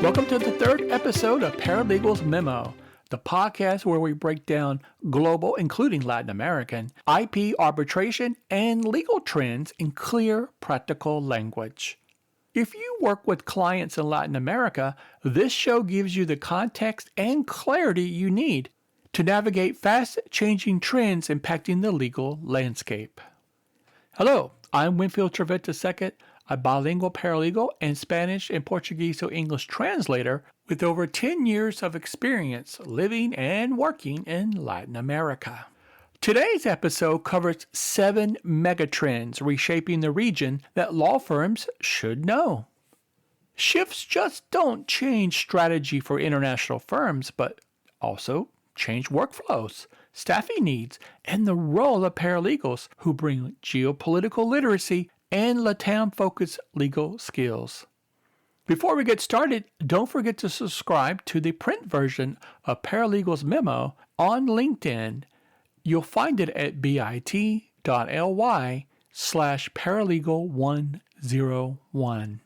Welcome to the third episode of Paralegal's Memo, the podcast where we break down global, including Latin American, IP arbitration and legal trends in clear, practical language. If you work with clients in Latin America, this show gives you the context and clarity you need to navigate fast-changing trends impacting the legal landscape. Hello, I'm Winfield Trivette II, a bilingual paralegal and Spanish and Portuguese to English translator with over 10 years of experience living and working in Latin America. Today's episode covers 7 megatrends reshaping the region that law firms should know. Shifts just don't change strategy for international firms, but also change workflows, staffing needs, and the role of paralegals who bring geopolitical literacy and LATAM-focused legal skills. Before we get started, don't forget to subscribe to the print version of Paralegal's Memo on LinkedIn. You'll find it at bit.ly/paralegal101.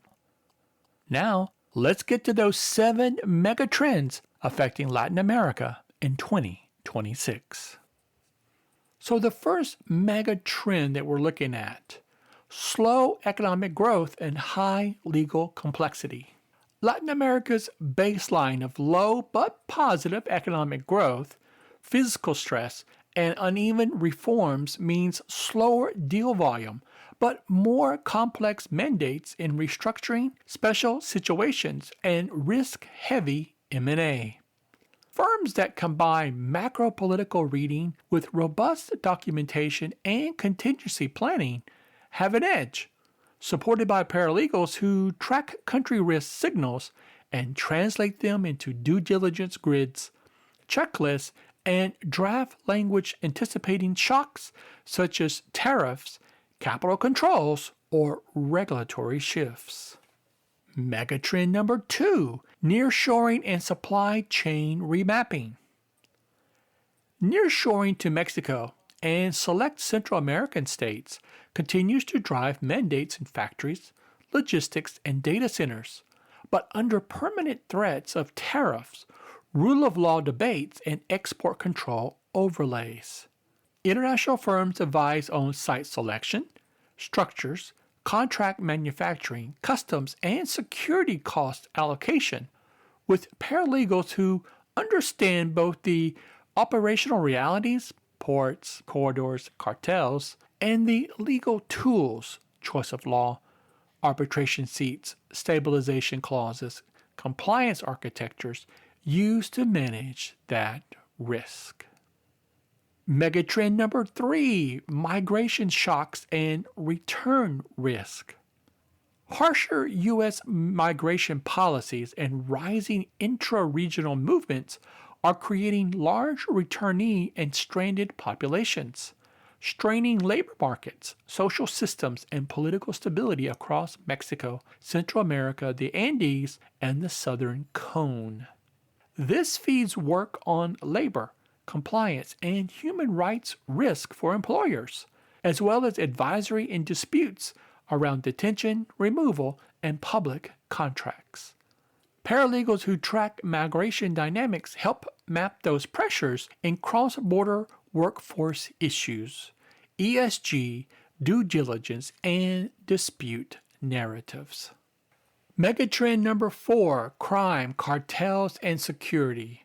Now, let's get to those 7 megatrends affecting Latin America in 2026. So the first mega trend that we're looking at, slow economic growth and high legal complexity. Latin America's baseline of low but positive economic growth, fiscal stress, and uneven reforms means slower deal volume, but more complex mandates in restructuring, special situations, and risk-heavy M&A. Firms that combine macro-political reading with robust documentation and contingency planning have an edge, supported by paralegals who track country risk signals and translate them into due diligence grids, checklists, and draft language anticipating shocks such as tariffs, capital controls, or regulatory shifts. Megatrend number 2, nearshoring and supply chain remapping. Nearshoring to Mexico and select Central American states continues to drive mandates in factories, logistics, and data centers, but under permanent threats of tariffs, rule of law debates, and export control overlays. International firms advise on site selection, structures, contract manufacturing, customs, and security cost allocation, with paralegals who understand both the operational realities, ports, corridors, cartels, and the legal tools, choice of law, arbitration seats, stabilization clauses, compliance architectures, used to manage that risk. Megatrend number 3, migration shocks and return risk. Harsher U.S. migration policies and rising intra-regional movements are creating large returnee and stranded populations, straining labor markets, social systems, and political stability across Mexico, Central America, the Andes, and the Southern Cone. This feeds work on labor, compliance, and human rights risk for employers, as well as advisory in disputes around detention, removal, and public contracts. Paralegals who track migration dynamics help map those pressures in cross-border workforce issues, ESG, due diligence, and dispute narratives. Megatrend number 4, crime, cartels, and security.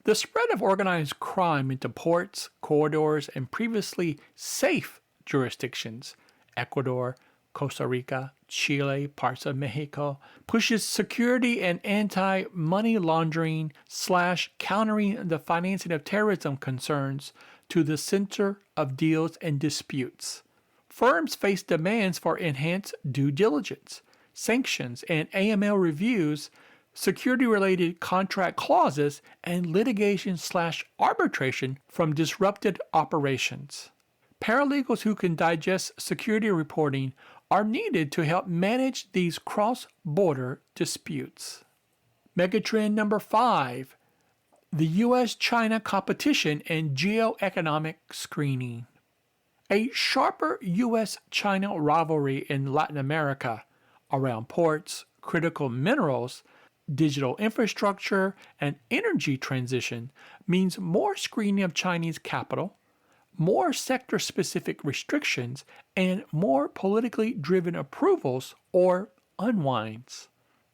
The spread of organized crime into ports, corridors, and previously safe jurisdictions, Ecuador, Costa Rica, Chile, parts of Mexico, pushes security and anti-money laundering / countering the financing of terrorism concerns to the center of deals and disputes. Firms face demands for enhanced due diligence, sanctions and AML reviews, security-related contract clauses, and litigation / arbitration from disrupted operations. Paralegals who can digest security reporting are needed to help manage these cross-border disputes. Megatrend number 5, the U.S.-China competition and geoeconomic screening. A sharper U.S.-China rivalry in Latin America around ports, critical minerals, Digital infrastructure and energy transition means more screening of Chinese capital, more sector-specific restrictions, and more politically driven approvals or unwinds.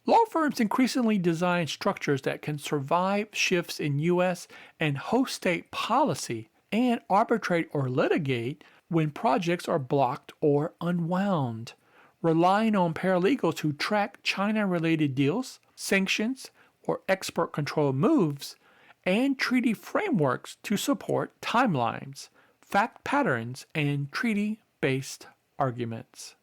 Law firms increasingly design structures that can survive shifts in U.S. and host state policy and arbitrate or litigate when projects are blocked or unwound, relying on paralegals who track China-related deals, sanctions, or export control moves, and treaty frameworks to support timelines, fact patterns, and treaty-based arguments.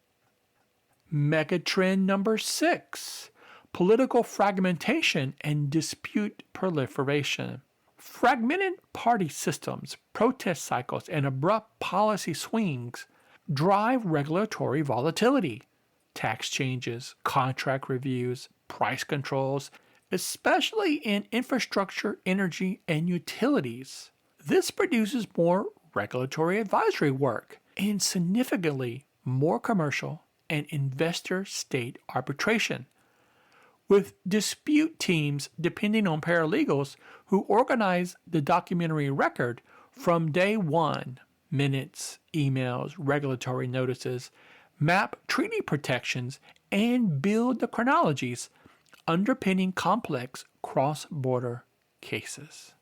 Megatrend number 6. Political fragmentation and dispute proliferation. Fragmented party systems, protest cycles, and abrupt policy swings drive regulatory volatility. Tax changes, contract reviews, price controls, especially in infrastructure, energy, and utilities. This produces more regulatory advisory work and significantly more commercial and investor state arbitration, with dispute teams depending on paralegals who organize the documentary record from day one: minutes, emails, regulatory notices, map treaty protections, and build the chronologies underpinning complex cross-border cases.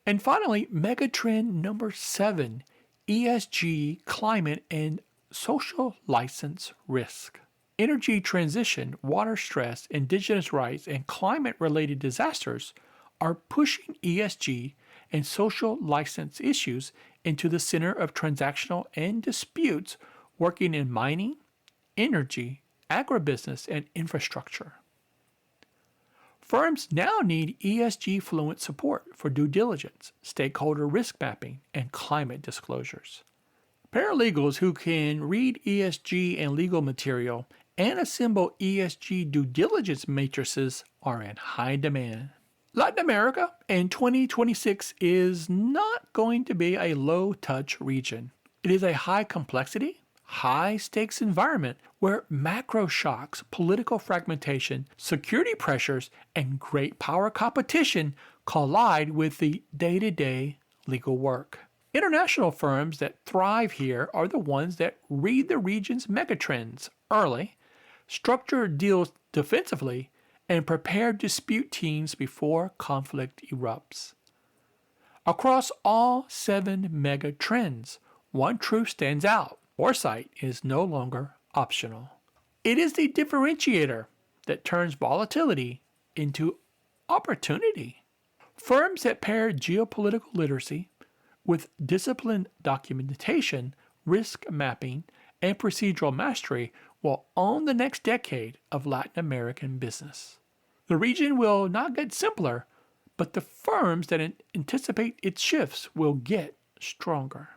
And finally, megatrend number 7, ESG, climate, and social license risk. Energy transition, water stress, indigenous rights, and climate-related disasters are pushing ESG and social license issues into the center of transactional and disputes working in mining, energy, agribusiness, and infrastructure. Firms now need ESG fluent support for due diligence, stakeholder risk mapping, and climate disclosures. Paralegals who can read ESG and legal material and assemble ESG due diligence matrices are in high demand. Latin America in 2026 is not going to be a low-touch region. It is a high complexity, high-stakes environment where macro shocks, political fragmentation, security pressures, and great power competition collide with the day-to-day legal work. International firms that thrive here are the ones that read the region's megatrends early, structure deals defensively, and prepare dispute teams before conflict erupts. Across all 7 megatrends, one truth stands out: foresight is no longer optional. It is the differentiator that turns volatility into opportunity. Firms that pair geopolitical literacy with disciplined documentation, risk mapping, and procedural mastery will own the next decade of Latin American business. The region will not get simpler, but the firms that anticipate its shifts will get stronger.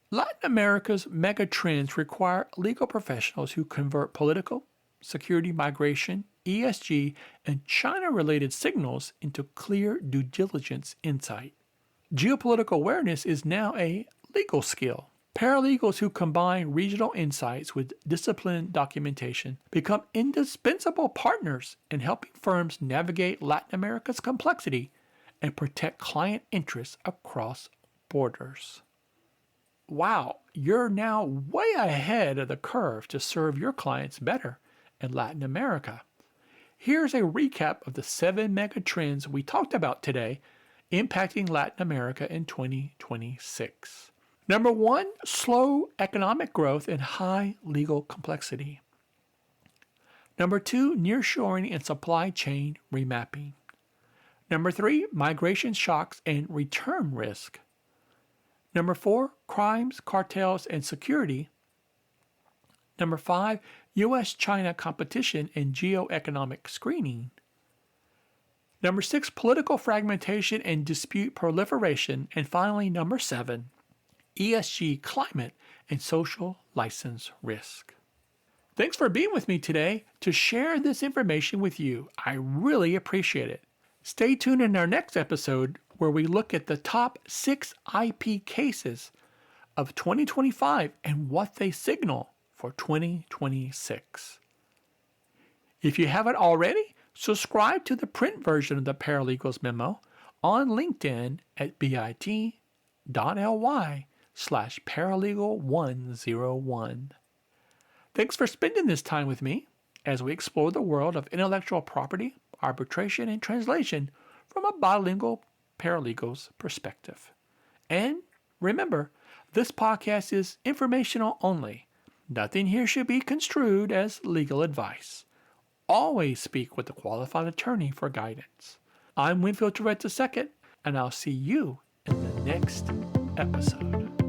Latin America's megatrends require legal professionals who convert political, security, migration, ESG, and China-related signals into clear due diligence insight. Geopolitical awareness is now a legal skill. Paralegals who combine regional insights with disciplined documentation become indispensable partners in helping firms navigate Latin America's complexity and protect client interests across borders. Wow, you're now way ahead of the curve to serve your clients better in Latin America. Here's a recap of the 7 megatrends we talked about today impacting Latin America in 2026. Number 1, slow economic growth and high legal complexity. Number 2, nearshoring and supply chain remapping. Number 3, migration shocks and return risk. Number 4, crimes, cartels, and security. Number 5, U.S.-China competition and geoeconomic screening. Number 6, political fragmentation and dispute proliferation. And finally, number 7, ESG, climate, and social license risk. Thanks for being with me today to share this information with you. I really appreciate it. Stay tuned in our next episode where we look at the top 6 IP cases of 2025 and what they signal for 2026. If you haven't already, Subscribe to the print version of the Paralegals Memo on LinkedIn at bit.ly/paralegal101. Thanks for spending this time with me as we explore the world of intellectual property, arbitration, and translation from a bilingual paralegal's perspective. And remember, this podcast is informational only. Nothing here should be construed as legal advice. Always speak with a qualified attorney for guidance. I'm Winfield Trivette II, and I'll see you in the next episode.